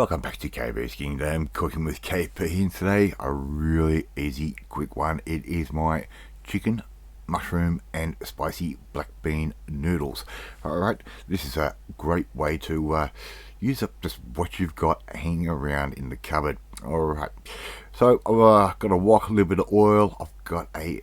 Welcome back to KPsKINGDOM, cooking with KP, and today a really easy, quick one. It is my chicken, mushroom and spicy black bean noodles. Alright, this is a great way to use up just what you've got hanging around in the cupboard. Alright, so I've got a wok, a little bit of oil, I've got a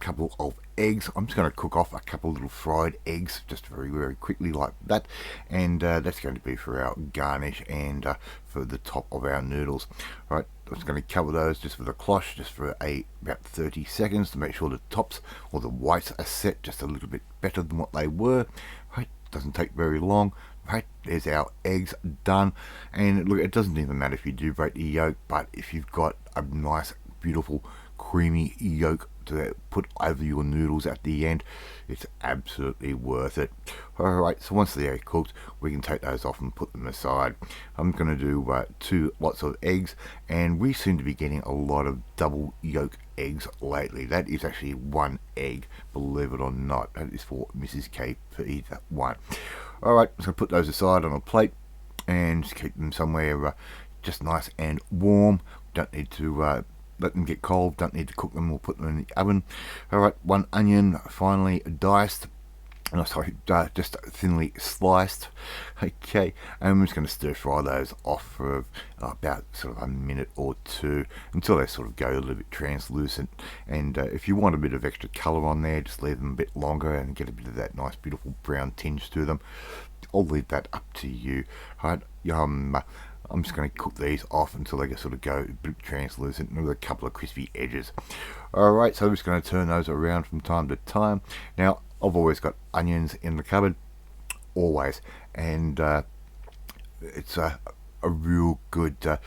couple of eggs. I'm just going to cook off a couple of little fried eggs just very quickly like that, and that's going to be for our garnish and for the top of our noodles. Right, I'm just going to cover those just with a cloche just for about 30 seconds to make sure the tops or the whites are set just a little bit better than what they were. Right, doesn't take very long. Right, there's our eggs done, and look, it doesn't even matter if you do break the yolk, but if you've got a nice beautiful creamy yolk to put over your noodles at the end, it's absolutely worth it. Alright, so once they're cooked, we can take those off and put them aside. I'm going to do 2 lots of eggs, and we seem to be getting a lot of double yolk eggs lately. That is actually 1 egg, believe it or not. That is for Mrs. KP, that one. Alright, I'm going to put those aside on a plate and just keep them somewhere just nice and warm. Don't need to let them get cold, don't need to cook them or put them in the oven. Alright, 1 onion finely diced, just thinly sliced. Okay, and I'm just going to stir fry those off for about sort of a minute or 2 until they sort of go a little bit translucent. And if you want a bit of extra colour on there, just leave them a bit longer and get a bit of that nice beautiful brown tinge to them. I'll leave that up to you. Alright, I'm just going to cook these off until they sort of go a bit translucent with a couple of crispy edges. Alright, so I'm just going to turn those around from time to time. Now, I've always got onions in the cupboard, always, and it's a real good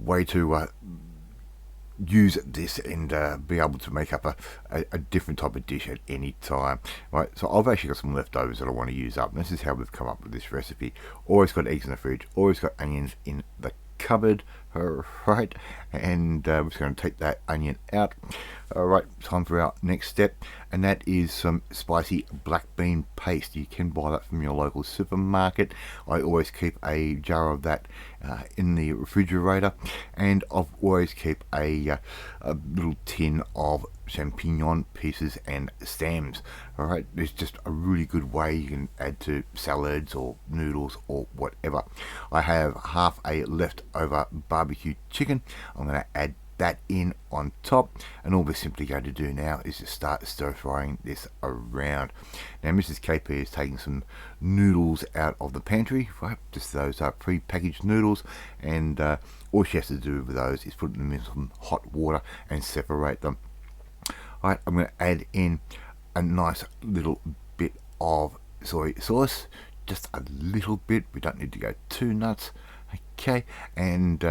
way to use this and be able to make up a different type of dish at any time. Right, so I've actually got some leftovers that I want to use up, and this is how we've come up with this recipe. Always got eggs in the fridge, always got onions in the cupboard. Alright, and we're just going to take that onion out. Alright, time for our next step, and that is some spicy black bean paste. You can buy that from your local supermarket. I always keep a jar of that in the refrigerator, and I've always keep a little tin of champignon pieces and stems. Alright, it's just a really good way you can add to salads or noodles or whatever. I have half a leftover barbecue chicken. I'm going to add that in on top, and all we're simply going to do now is just start stir frying this around. Now Mrs. KP is taking some noodles out of the pantry, right? Just those are pre-packaged noodles, and all she has to do with those is put them in some hot water and separate them. Alright, I'm going to add in a nice little bit of soy sauce, just a little bit, we don't need to go too nuts. Okay, and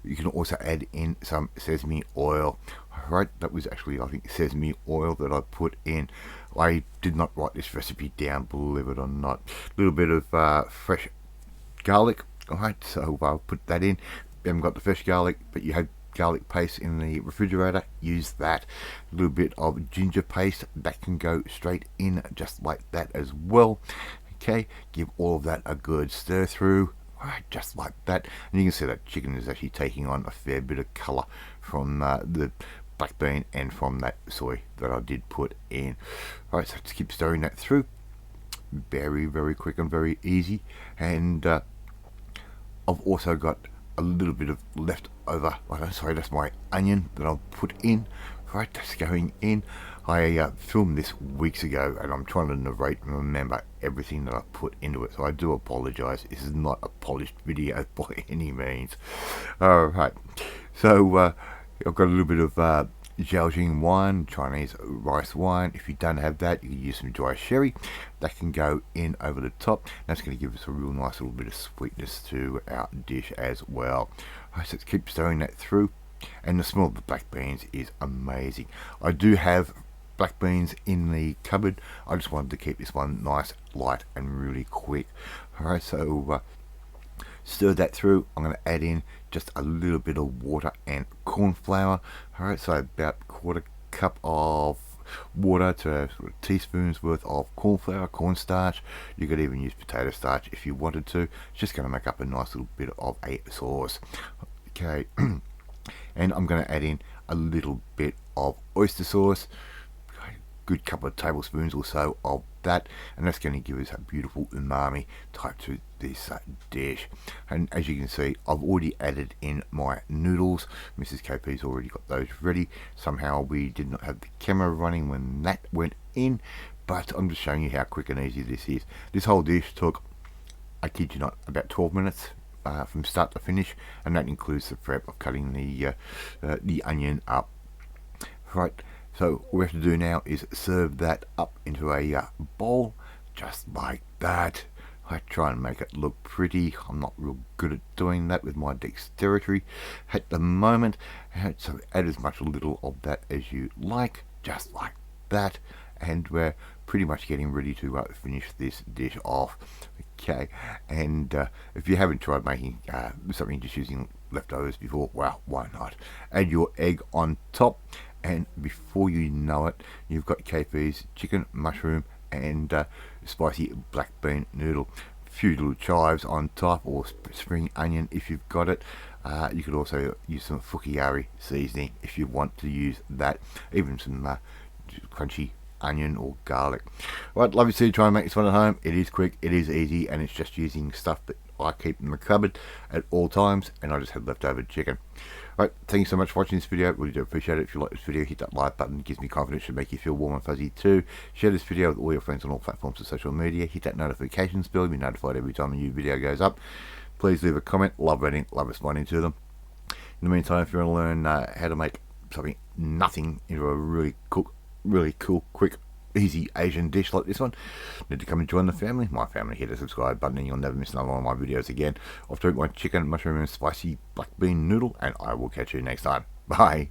you can also add in some sesame oil. Right, that was actually, I think, sesame oil that I put in. I did not write this recipe down, believe it or not. A little bit of fresh garlic. Alright, so I'll put that in. You haven't got the fresh garlic, but you have garlic paste in the refrigerator, use that. A little bit of ginger paste, that can go straight in just like that as well. Okay, give all of that a good stir through. Alright, just like that, and you can see that chicken is actually taking on a fair bit of colour from the black bean and from that soy that I did put in. Alright, so just keep stirring that through. Very quick and very easy. And I've also got a little bit of leftover, sorry, that's my onion that I'll put in. Right, that's going in. I filmed this weeks ago, and I'm trying to narrate and remember everything that I put into it, so I do apologise. This is not a polished video by any means. Alright, so I've got a little bit of Zhaojing wine, Chinese rice wine. If you don't have that, you can use some dry sherry. That can go in over the top. That's going to give us a real nice little bit of sweetness to our dish as well. Alright, so let's keep stirring that through. And the smell of the black beans is amazing. I do have black beans in the cupboard. I just wanted to keep this one nice, light and really quick. Alright, so stir that through. I'm going to add in just a little bit of water and corn flour. Alright, so about 1/4 cup of water to sort of teaspoons worth of corn flour, cornstarch. You could even use potato starch if you wanted to. It's just going to make up a nice little bit of a sauce. Okay, and I'm going to add in a little bit of oyster sauce, a good couple of tablespoons or so of that, and that's going to give us a beautiful umami type to this dish. And as you can see, I've already added in my noodles. Mrs. KP's already got those ready. Somehow we did not have the camera running when that went in, but I'm just showing you how quick and easy this is. This whole dish took, I kid you not, about 12 minutes from start to finish, and that includes the prep of cutting the onion up. Right, so what we have to do now is serve that up into a bowl, just like that. I try and make it look pretty. I'm not real good at doing that with my dexterity at the moment, so add as much a little of that as you like, just like that, and we're pretty much getting ready to finish this dish off. Okay, and if you haven't tried making something just using leftovers before, well, why not? Add your egg on top, and before you know it, you've got KP's chicken, mushroom, and spicy black bean noodle. A few little chives on top, or spring onion if you've got it. You could also use some fukiari seasoning if you want to use that, even some crunchy onion or garlic. Right, love you to try and make this one at home. It is quick, it is easy, and it's just using stuff that I keep in the cupboard at all times, and I just have leftover chicken. Right, thank you so much for watching this video. Really do appreciate it. If you like this video, hit that like button. It gives me confidence, should make you feel warm and fuzzy too. Share this video with all your friends on all platforms of social media. Hit that notifications bell to be notified every time a new video goes up. Please leave a comment. Love reading, love responding to them. In the meantime, if you want to learn how to make nothing into a really cool, quick, easy Asian dish like this one, need to come and join the family. My family, hit the subscribe button and you'll never miss another one of my videos again. Off to eat my chicken, mushroom and spicy black bean noodle, and I will catch you next time. Bye.